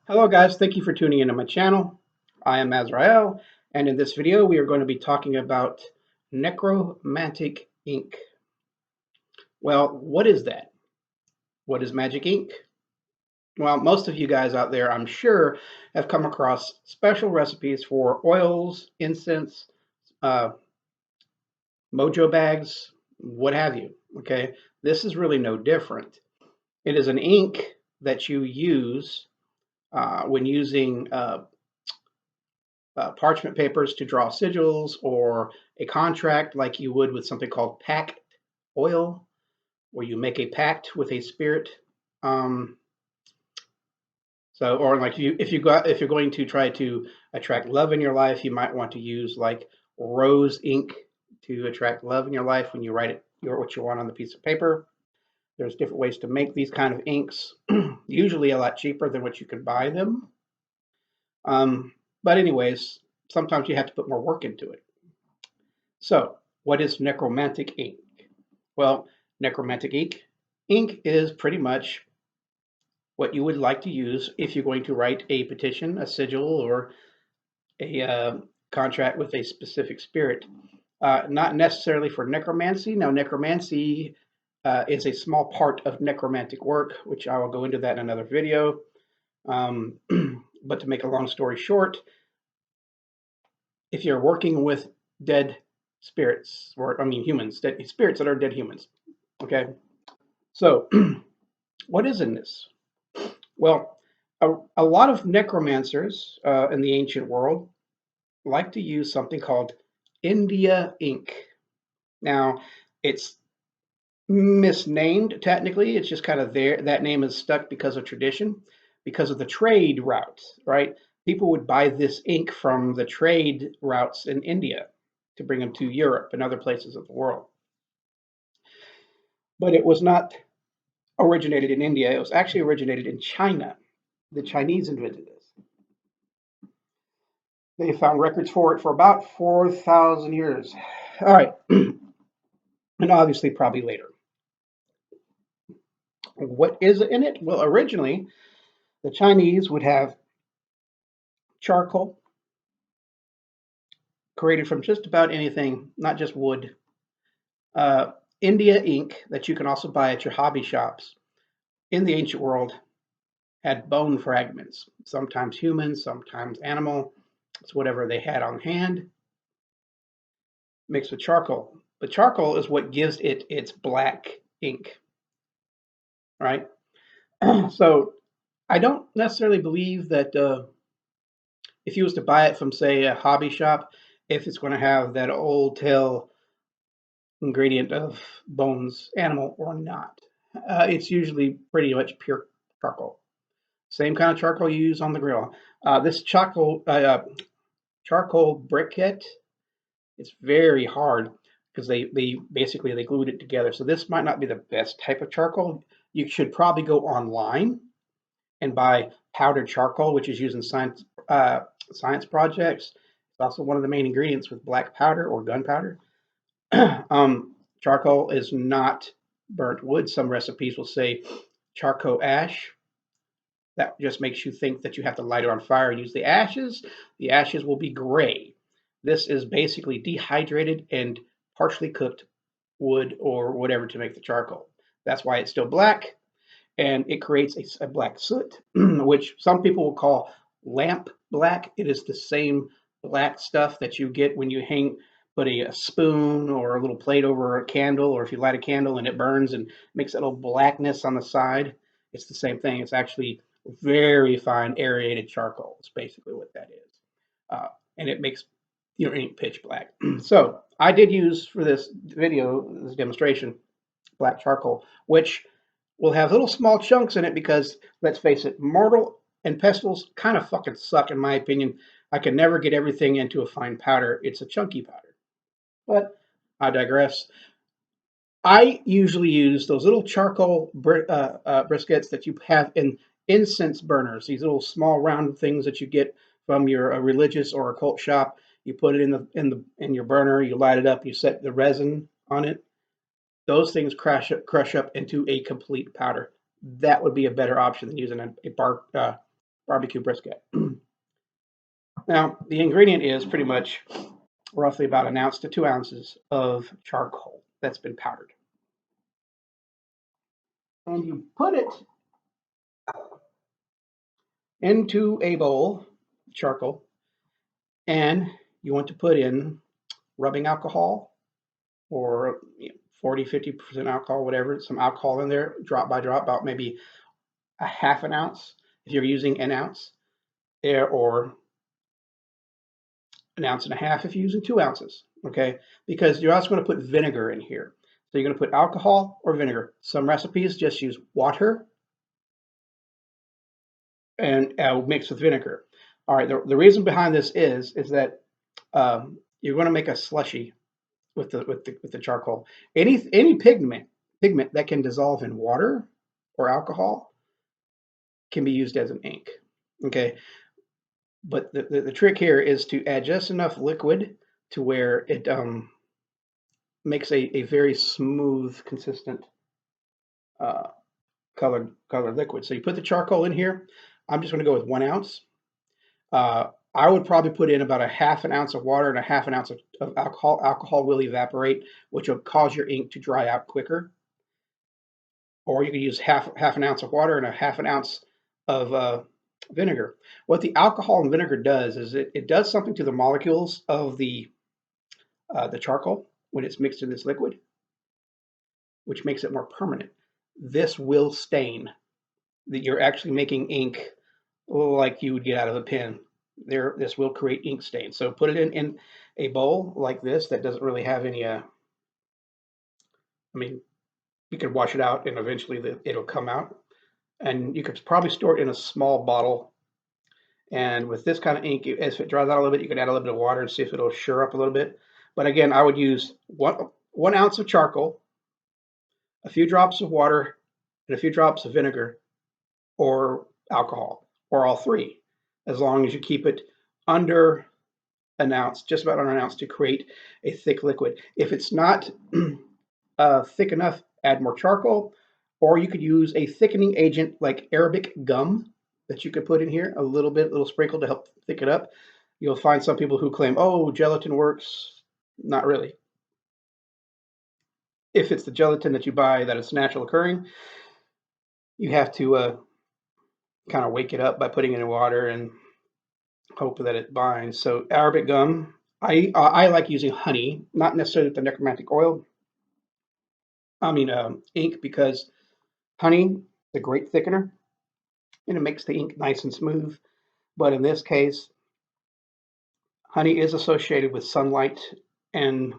Hello guys, thank you for tuning into my channel. I am Azrael, and in this video we are going to be talking about Necromantic Ink. Well, what is that? What is magic ink? Well, most of you guys out there, I'm sure, have come across special recipes for oils, incense, uh, mojo bags, what have you. Okay, this is really no different. It is an ink that you use when using parchment papers to draw sigils or a contract like you would with something called pact oil, where you make a pact with a spirit. Um, or like if you're going to try to attract love in your life, you might want to use like rose ink to attract love in your life when you write what you want on the piece of paper. There's different ways to make these kind of inks, usually a lot cheaper than what you could buy them. But anyways, sometimes you have to put more work into it. So, what is necromantic ink? Well, necromantic ink is pretty much what you would like to use if you're going to write a petition, a sigil, or a contract with a specific spirit. Not necessarily for necromancy. Now, necromancy is a small part of necromantic work, which I will go into that in another video. But to make a long story short, if you're working with dead spirits, or I mean humans, dead spirits that are dead humans. Okay, so what is in this? Well, a lot of necromancers in the ancient world like to use something called India ink. Now, it's misnamed technically. It's just kind of there. That name is stuck because of tradition, because of the trade routes, right? People would buy this ink from the trade routes in India to bring them to Europe and other places of the world. But it was not originated in India. It was actually originated in China. The Chinese invented this. They found records for it for about 4,000 years. All right. And obviously, probably later. What is in it? Well, originally, the Chinese would have charcoal created from just about anything, not just wood. India ink that you can also buy at your hobby shops in the ancient world had bone fragments, sometimes human, sometimes animal. It's whatever they had on hand, mixed with charcoal. But charcoal is what gives it its black ink, right? So I don't necessarily believe that if you was to buy it from, say, a hobby shop, if it's going to have that old tail ingredient of bones, animal or not. It's usually pretty much pure charcoal. Same kind of charcoal you use on the grill. This charcoal briquette, it's very hard because they basically they glued it together. So this might not be the best type of charcoal. You should probably go online and buy powdered charcoal, which is used in science projects. It's also one of the main ingredients with black powder or gunpowder. Charcoal is not burnt wood. Some recipes will say charcoal ash. That just makes you think that you have to light it on fire and use the ashes. The ashes will be gray. This is basically dehydrated and partially cooked wood or whatever to make the charcoal. That's why it's still black, and it creates a black soot, which some people will call lamp black. It is the same black stuff that you get when you put a spoon or a little plate over a candle, or if you light a candle and it burns and makes that little blackness on the side. It's the same thing. It's actually very fine aerated charcoal. It's basically what that is, and it makes your ink pitch black. So I did use for this video, this demonstration, black charcoal, which will have little small chunks in it because, let's face it, mortar and pestles kind of fucking suck, in my opinion. I can never get everything into a fine powder. It's a chunky powder. But I digress. I usually use those little charcoal briquettes that you have in incense burners. These little small round things that you get from your religious or occult shop. You put it in your burner. You light it up. You set the resin on it. Those things crush up into a complete powder. That would be a better option than using a barbecue brisket. Now, the ingredient is pretty much roughly about an ounce to 2 ounces of charcoal that's been powdered. And you put it into a bowl of charcoal, and you want to put in rubbing alcohol or 40, 50% alcohol, whatever, some alcohol in there, drop by drop, about maybe a half an ounce if you're using an ounce, or an ounce and a half if you're using 2 ounces, okay? Because you're also going to put vinegar in here. So you're going to put alcohol or vinegar. Some recipes just use water and mix with vinegar. All right, the reason behind this is that you're going to make a slushy with the charcoal. Any pigment that can dissolve in water or alcohol can be used as an ink. Okay, but the trick here is to add just enough liquid to where it makes a very smooth, consistent uh, colored liquid. So you put the charcoal in here. I'm just going to go with 1 ounce. I would probably put in about a half an ounce of water and a half an ounce of alcohol. Alcohol will evaporate, which will cause your ink to dry out quicker. Or you can use half an ounce of water and a half an ounce of vinegar. What the alcohol and vinegar does is it does something to the molecules of the charcoal when it's mixed in this liquid, which makes it more permanent. This will stain. That you're actually making ink like you would get out of a pen. This will create ink stains. So put it in a bowl like this that doesn't really have any. I mean, you can wash it out and eventually it'll come out. And you could probably store it in a small bottle. And with this kind of ink, as it dries out a little bit, you can add a little bit of water and see if it'll sure up a little bit. But again, I would use one ounce of charcoal, a few drops of water, and a few drops of vinegar or alcohol, or all three, as long as you keep it under an ounce, just about under an ounce, to create a thick liquid. If it's not thick enough, add more charcoal, or you could use a thickening agent like Arabic gum that you could put in here, a little sprinkle to help thick it up. You'll find some people who claim, oh, gelatin works. Not really. If it's the gelatin that you buy that is natural occurring, you have to kind of wake it up by putting it in water and hope that it binds. So Arabic gum, I like using honey, not necessarily the necromantic oil. I mean ink, because honey is a great thickener and it makes the ink nice and smooth. But in this case, honey is associated with sunlight, and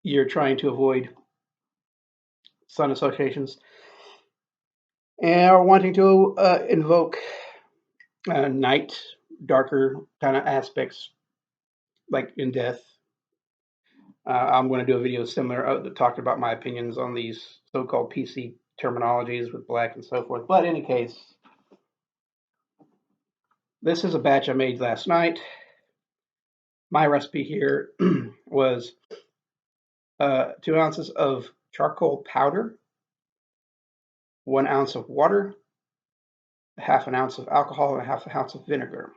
you're trying to avoid sun associations and are wanting to invoke night, darker kind of aspects like in death. I'm going to do a video similar that talked about my opinions on these so-called PC terminologies with black and so forth. But in any case, this is a batch I made last night. My recipe here was 2 ounces of charcoal powder, 1 ounce of water, a half an ounce of alcohol, and a half an ounce of vinegar.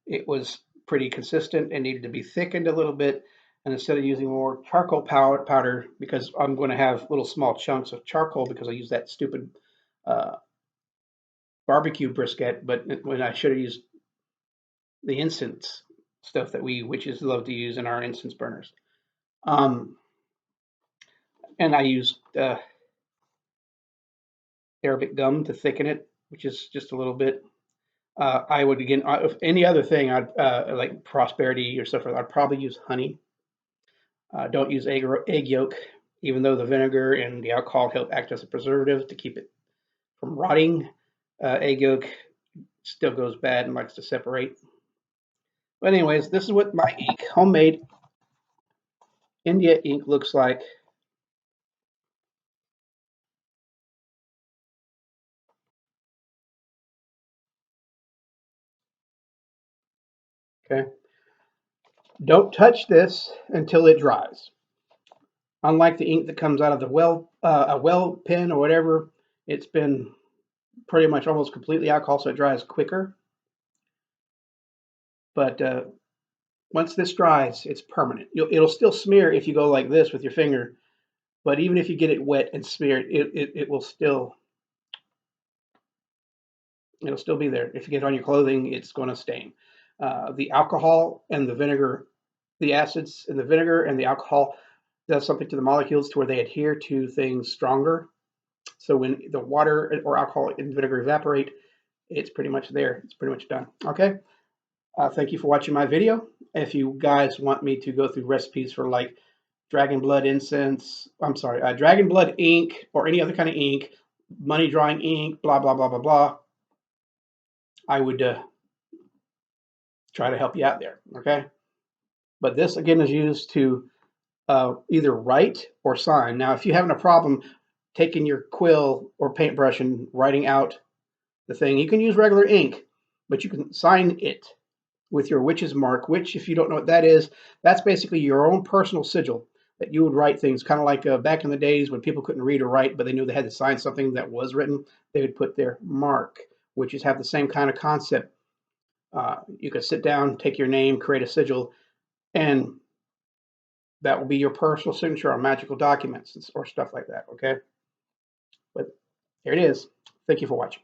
It was pretty consistent and needed to be thickened a little bit. And instead of using more charcoal powder, because I'm going to have little small chunks of charcoal because I use that stupid barbecue brisket, but when I should have used the incense stuff that we witches love to use in our incense burners. And I used Arabic gum to thicken it, which is just a little bit. I would, again, if any other thing, I'd like prosperity or stuff, I'd probably use honey. Don't use egg yolk, even though the vinegar and the alcohol help act as a preservative to keep it from rotting. Egg yolk still goes bad and likes to separate. But anyways, this is what my ink, homemade India ink, looks like. Okay. Don't touch this until it dries. Unlike the ink that comes out of the a well pen or whatever, it's been pretty much almost completely alcohol, so it dries quicker. But once this dries, it's permanent. It'll still smear if you go like this with your finger, but even if you get it wet and smear it, it will still it'll still be there. If you get it on your clothing, it's going to stain. The alcohol and the vinegar, the acids in the vinegar and the alcohol does something to the molecules to where they adhere to things stronger. So when the water or alcohol and vinegar evaporate, it's pretty much there. It's pretty much done. Okay. Thank you for watching my video. If you guys want me to go through recipes for like dragon blood incense, I'm sorry, dragon blood ink or any other kind of ink, money drawing ink, blah, blah, blah, blah, blah, I would try to help you out there. Okay. But this again is used to either write or sign. Now, if you're having a problem taking your quill or paintbrush and writing out the thing, you can use regular ink, but you can sign it with your witch's mark, which, if you don't know what that is, that's basically your own personal sigil that you would write things kind of like back in the days when people couldn't read or write, but they knew they had to sign something that was written. They would put their mark, which is have the same kind of concept. You could sit down, take your name, create a sigil, and that will be your personal signature on magical documents or stuff like that. Okay, but here it is. Thank you for watching.